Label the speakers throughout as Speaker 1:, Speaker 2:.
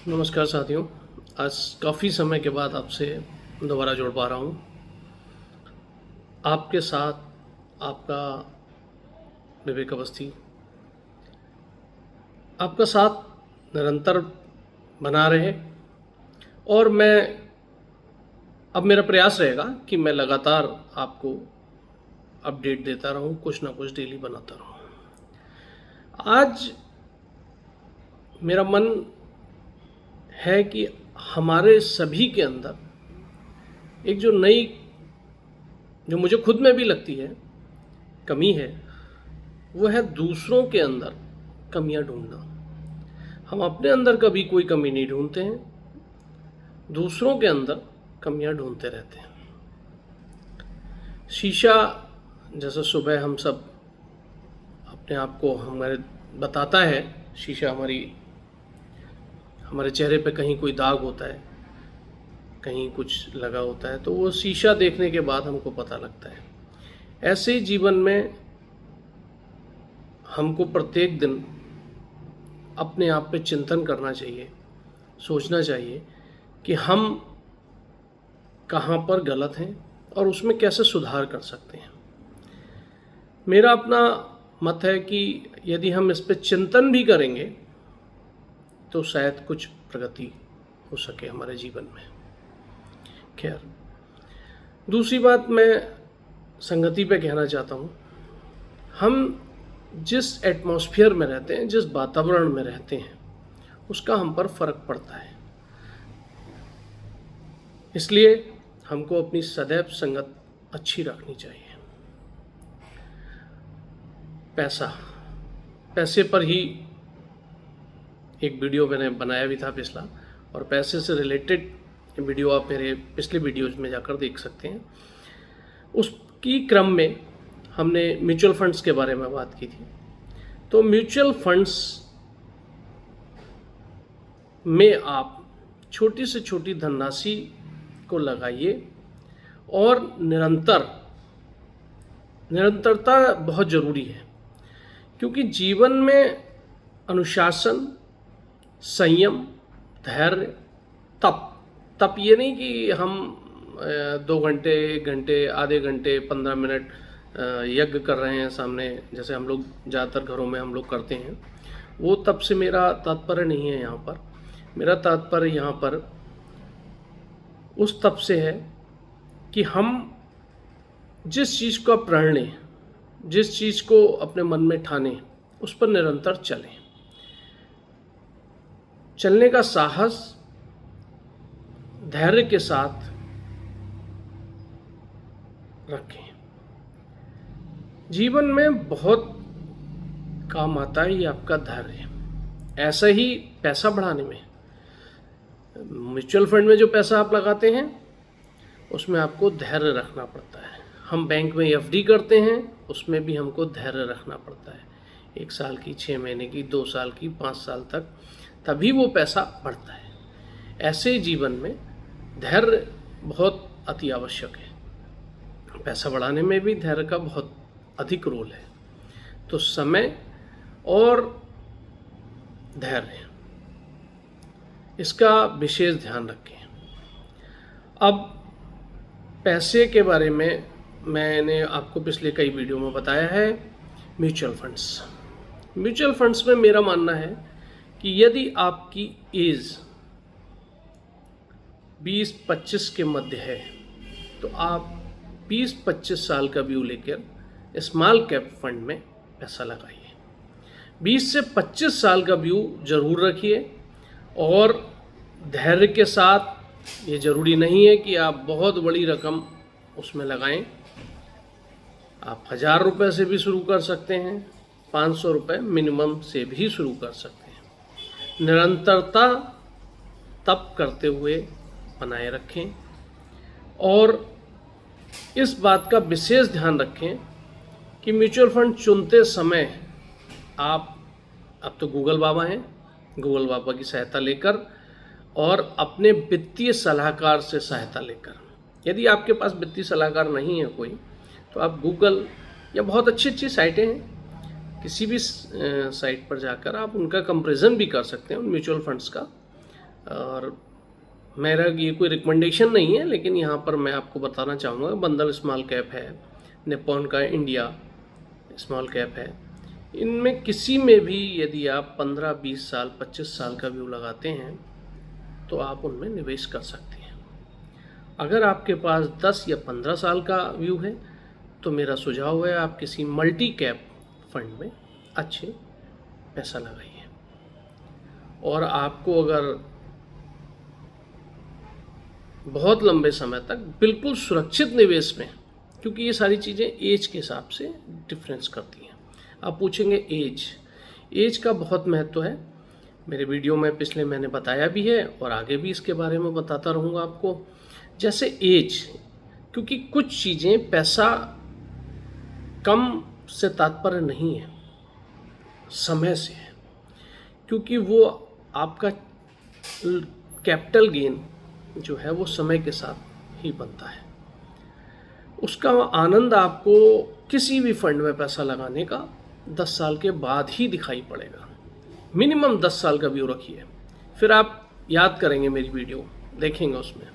Speaker 1: नमस्कार साथियों। आज काफ़ी समय के बाद आपसे दोबारा जुड़ पा रहा हूँ। आपके साथ आपका विवेक अवस्थी आपका साथ निरंतर बना रहे और अब मेरा प्रयास रहेगा कि मैं लगातार आपको अपडेट देता रहूँ, कुछ ना कुछ डेली बनाता रहूँ। आज मेरा मन है कि हमारे सभी के अंदर एक जो मुझे खुद में भी लगती है कमी है, वो है दूसरों के अंदर कमियां ढूंढना। हम अपने अंदर कभी कोई कमी नहीं ढूंढते हैं, दूसरों के अंदर कमियां ढूंढते रहते हैं। शीशा जैसे सुबह हम सब अपने आप को हमारे बताता है, शीशा हमारे चेहरे पे कहीं कोई दाग होता है, कहीं कुछ लगा होता है, तो वो शीशा देखने के बाद हमको पता लगता है। ऐसे ही जीवन में हमको प्रत्येक दिन अपने आप पे चिंतन करना चाहिए, सोचना चाहिए कि हम कहाँ पर गलत हैं और उसमें कैसे सुधार कर सकते हैं। मेरा अपना मत है कि यदि हम इस पे चिंतन भी करेंगे तो शायद कुछ प्रगति हो सके हमारे जीवन में। खैर, दूसरी बात मैं संगति पे कहना चाहता हूँ। हम जिस एटमॉस्फेयर में रहते हैं, जिस वातावरण में रहते हैं, उसका हम पर फर्क पड़ता है। इसलिए हमको अपनी सदैव संगत अच्छी रखनी चाहिए। पैसे पर ही एक वीडियो मैंने बनाया भी था पिछला, और पैसे से रिलेटेड वीडियो आप मेरे पिछले वीडियोज में जाकर देख सकते हैं। उसकी क्रम में हमने म्यूचुअल फंड्स के बारे में बात की थी। तो म्यूचुअल फंड्स में आप छोटी से छोटी धनराशि को लगाइए और निरंतरता बहुत ज़रूरी है, क्योंकि जीवन में अनुशासन, संयम, धैर्य, तप ये नहीं कि हम 2 घंटे, 1 घंटे, आधे घंटे, 15 मिनट यज्ञ कर रहे हैं सामने, जैसे हम लोग ज़्यादातर घरों में हम लोग करते हैं। वो तप से मेरा तात्पर्य नहीं है। यहाँ पर मेरा तात्पर्य यहाँ पर उस तप से है कि हम जिस चीज़ को प्रण लें, जिस चीज़ को अपने मन में ठाने, उस पर निरंतर चलें। चलने का साहस धैर्य के साथ रखें। जीवन में बहुत काम आता है ये आपका धैर्य। ऐसा ही पैसा बढ़ाने में, म्यूचुअल फंड में जो पैसा आप लगाते हैं उसमें आपको धैर्य रखना पड़ता है। हम बैंक में एफडी करते हैं, उसमें भी हमको धैर्य रखना पड़ता है। 1 साल की, 6 महीने की, 2 साल की, 5 साल तक, तभी वो पैसा बढ़ता है। ऐसे जीवन में धैर्य बहुत अति आवश्यक है। पैसा बढ़ाने में भी धैर्य का बहुत अधिक रोल है। तो समय और धैर्य, इसका विशेष ध्यान रखें। अब पैसे के बारे में मैंने आपको पिछले कई वीडियो में बताया है। म्यूचुअल फंड्स में मेरा मानना है कि यदि आपकी एज 20-25 के मध्य है तो आप 20-25 साल का व्यू लेकर स्मॉल कैप फंड में पैसा लगाइए। 20 से 25 साल का व्यू जरूर रखिए और धैर्य के साथ। ये ज़रूरी नहीं है कि आप बहुत बड़ी रकम उसमें लगाएं। आप 1000 रुपये से भी शुरू कर सकते हैं, 500 रुपये मिनिमम से भी शुरू कर सकते हैं। निरंतरता तप करते हुए बनाए रखें और इस बात का विशेष ध्यान रखें कि म्यूचुअल फंड चुनते समय आप, अब तो गूगल बाबा हैं, गूगल बाबा की सहायता लेकर और अपने वित्तीय सलाहकार से सहायता लेकर। यदि आपके पास वित्तीय सलाहकार नहीं है कोई, तो आप गूगल या बहुत अच्छी साइटें हैं, किसी भी साइट पर जाकर आप उनका कंपैरिजन भी कर सकते हैं उन म्यूचुअल फंड्स का, और मेरा ये कोई रिकमेंडेशन नहीं है, लेकिन यहाँ पर मैं आपको बताना चाहूँगा बंदल स्मॉल कैप है, निप्पॉन का इंडिया स्मॉल कैप है, इनमें किसी में भी यदि आप 15, 20 साल, 25 साल का व्यू लगाते हैं तो आप उनमें निवेश कर सकते हैं। अगर आपके पास 10 या 15 साल का व्यू है तो मेरा सुझाव है आप किसी मल्टी कैप फंड में अच्छे पैसा लगाइए। और आपको अगर बहुत लंबे समय तक बिल्कुल सुरक्षित निवेश में, क्योंकि ये सारी चीज़ें एज के हिसाब से डिफरेंस करती हैं। आप पूछेंगे एज का बहुत महत्व है। मेरे वीडियो में पिछले मैंने बताया भी है और आगे भी इसके बारे में बताता रहूँगा आपको। जैसे एज, क्योंकि कुछ चीज़ें पैसा कम से तात्पर्य नहीं है, समय से है, क्योंकि वो आपका कैपिटल गेन जो है वो समय के साथ ही बनता है। उसका आनंद आपको किसी भी फंड में पैसा लगाने का 10 साल के बाद ही दिखाई पड़ेगा। मिनिमम 10 साल का व्यू रखिए, फिर आप याद करेंगे मेरी वीडियो, देखेंगे उसमें।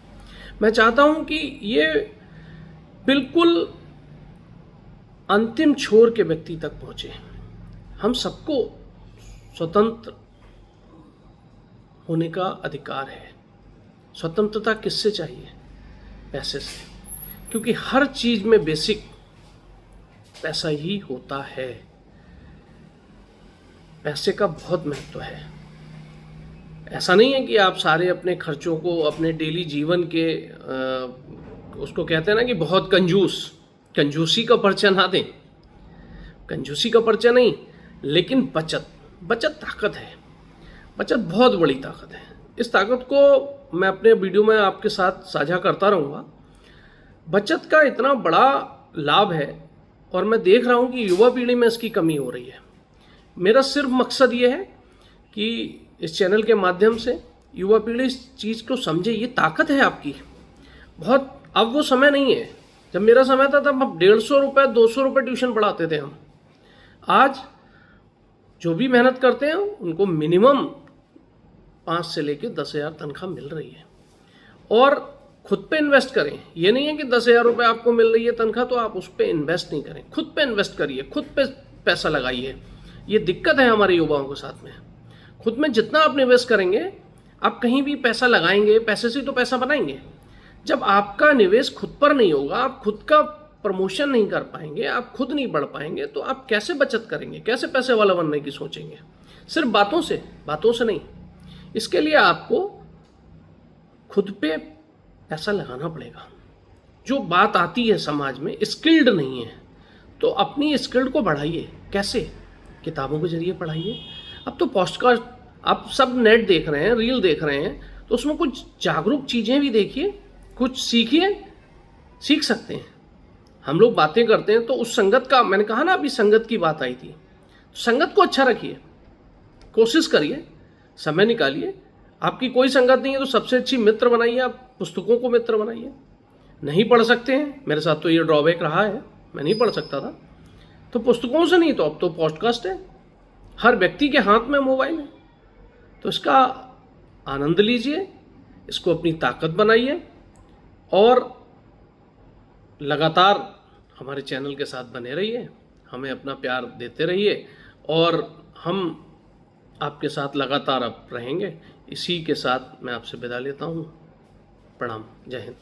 Speaker 1: मैं चाहता हूं कि ये बिल्कुल अंतिम छोर के व्यक्ति तक पहुंचे। हम सबको स्वतंत्र होने का अधिकार है। स्वतंत्रता किससे चाहिए? पैसे से, क्योंकि हर चीज में बेसिक पैसा ही होता है। पैसे का बहुत महत्व है। ऐसा नहीं है कि आप सारे अपने खर्चों को, अपने डेली जीवन के उसको कहते हैं ना कि बहुत कंजूसी का पर्चा ना दें। कंजूसी का पर्चा नहीं, लेकिन बचत ताकत है। बचत बहुत बड़ी ताकत है। इस ताकत को मैं अपने वीडियो में आपके साथ साझा करता रहूँगा। बचत का इतना बड़ा लाभ है और मैं देख रहा हूँ कि युवा पीढ़ी में इसकी कमी हो रही है। मेरा सिर्फ मकसद ये है कि इस चैनल के माध्यम से युवा पीढ़ी इस चीज़ को समझे। ये ताकत है आपकी बहुत। अब वो समय नहीं है। जब मेरा समय था तब हम 150 रुपये 200 रुपये ट्यूशन पढ़ाते थे हम। आज जो भी मेहनत करते हैं उनको मिनिमम 5 से लेकर 10,000 तनख्वाह मिल रही है। और खुद पे इन्वेस्ट करें। ये नहीं है कि 10,000 रुपये आपको मिल रही है तनख्वाह तो आप उस पर इन्वेस्ट नहीं करें। खुद पे इन्वेस्ट करिए, खुद पे पैसा लगाइए। ये दिक्कत है हमारे युवाओं के साथ में। खुद में जितना आप निवेश करेंगे, आप कहीं भी पैसा लगाएंगे, पैसे से तो पैसा बनाएंगे। जब आपका निवेश खुद पर नहीं होगा, आप खुद का प्रमोशन नहीं कर पाएंगे, आप खुद नहीं बढ़ पाएंगे, तो आप कैसे बचत करेंगे? कैसे पैसे वाला बनने की सोचेंगे? सिर्फ बातों से नहीं। इसके लिए आपको खुद पे पैसा लगाना पड़ेगा। जो बात आती है समाज में, स्किल्ड नहीं है तो अपनी स्किल्ड को बढ़ाइए। कैसे? किताबों के जरिए पढ़ाइए। अब तो पॉडकास्ट, आप सब नेट देख रहे हैं, रील देख रहे हैं, तो उसमें कुछ जागरूक चीज़ें भी देखिए, कुछ सीखिए। सीख सकते हैं। हम लोग बातें करते हैं तो उस संगत का, मैंने कहा ना अभी संगत की बात आई थी, तो संगत को अच्छा रखिए। कोशिश करिए, समय निकालिए। आपकी कोई संगत नहीं है तो सबसे अच्छी मित्र बनाइए। आप पुस्तकों को मित्र बनाइए। नहीं पढ़ सकते हैं, मेरे साथ तो ये ड्रॉबैक रहा है, मैं नहीं पढ़ सकता था, तो पुस्तकों से नहीं तो अब तो पॉडकास्ट है। हर व्यक्ति के हाथ में मोबाइल है, तो इसका आनंद लीजिए, इसको अपनी ताकत बनाइए और लगातार हमारे चैनल के साथ बने रहिए। हमें अपना प्यार देते रहिए और हम आपके साथ लगातार अब रहेंगे। इसी के साथ मैं आपसे विदा लेता हूँ। प्रणाम। जय हिंद।